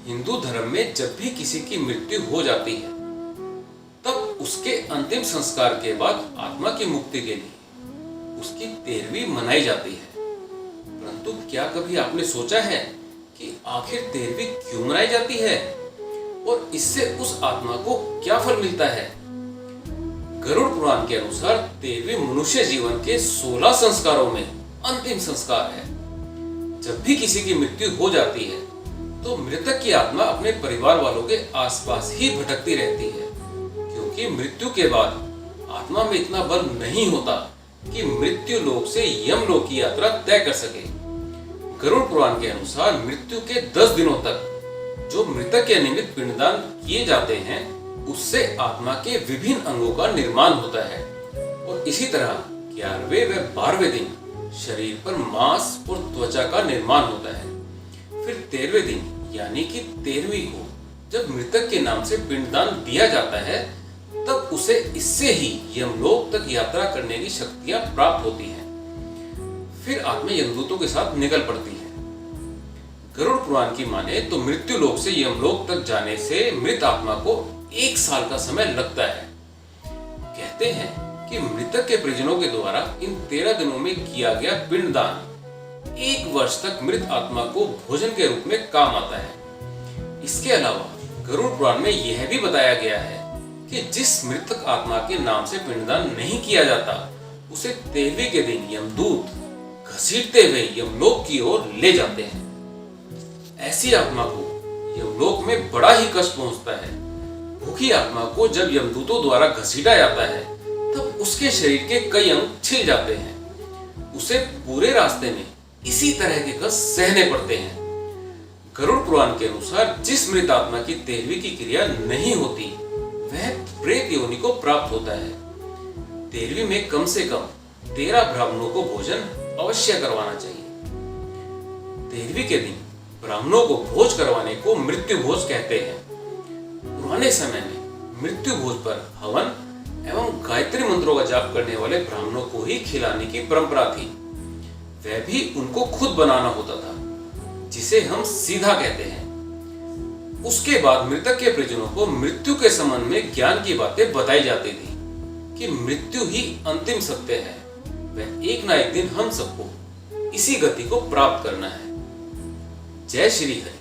हिंदू धर्म में जब भी किसी की मृत्यु हो जाती है तब उसके अंतिम संस्कार के बाद आत्मा की मुक्ति के लिए उसकी 13वीं मनाई जाती है। परंतु क्या कभी आपने सोचा है कि आखिर 13वीं क्यों मनाई जाती है और इससे उस आत्मा को क्या फल मिलता है? गरुड़ पुराण के अनुसार 13वीं मनुष्य जीवन के 16 संस्कारों में अंतिम संस्कार है। जब भी किसी की मृत्यु हो जाती है तो मृतक की आत्मा अपने परिवार वालों के आसपास ही भटकती रहती है, क्योंकि मृत्यु के बाद आत्मा में इतना बल नहीं होता कि मृत्यु लोक से यमलोक की यात्रा तय कर सके। गरुड़ पुराण के अनुसार मृत्यु के 10 दिनों तक जो मृतक के निमित्त पिंडदान किए जाते हैं उससे आत्मा के विभिन्न अंगों का निर्माण होता है और इसी तरह 11वें व 12वें दिन शरीर पर मांस और त्वचा का निर्माण होता है। फिर 13वें दिन यानी कि 13वीं को जब मृतक के नाम से पिंडदान दिया जाता है तब उसे इससे ही यमलोक तक यात्रा करने की शक्तियां प्राप्त होती हैं। फिर आत्मा यमदूतों के साथ निकल पड़ती है। गरुड़ पुराण की माने तो मृत्यु लोक से यमलोक तक जाने से मृत आत्मा को 1 साल का समय लगता है। कहते हैं कि मृतक के परिजनों के द्वारा इन 13 दिनों में किया गया पिंडदान 1 वर्ष तक मृत आत्मा को भोजन के रूप में काम आता है। इसके अलावा गरुड़ पुराण में यह भी बताया गया है कि जिस मृतक आत्मा के नाम से पिंडदान नहीं किया जाता उसे 13वीं के दिन यमदूत घसीटते हुए यमलोक की ओर ले जाते हैं। ऐसी आत्मा को यमलोक में बड़ा ही कष्ट पहुंचता है। भूखी आत्मा को जब यमदूतों द्वारा घसीटा जाता है तब उसके शरीर के कई अंग छिल जाते हैं। उसे पूरे रास्ते में इसी तरह के कष्ट सहने पड़ते हैं। गरुड़ पुराण के अनुसार जिस मृत आत्मा की 13वीं की क्रिया नहीं होती वह प्रेत योनि को प्राप्त होता है। 13वीं में कम से कम 13 ब्राह्मणों को भोजन अवश्य करवाना चाहिए। 13वीं के दिन ब्राह्मणों को भोज करवाने को मृत्यु भोज कहते हैं। पुराने समय में मृत्यु भोज पर हवन एवं गायत्री मंत्रों का जाप करने वाले ब्राह्मणों को ही खिलाने की परंपरा थी। वह भी उनको खुद बनाना होता था, जिसे हम सीधा कहते हैं। उसके बाद मृतक के परिजनों को मृत्यु के संबंध में ज्ञान की बातें बताई जाती थी कि मृत्यु ही अंतिम सत्य है। वह एक ना एक दिन हम सबको इसी गति को प्राप्त करना है। जय श्री हरि।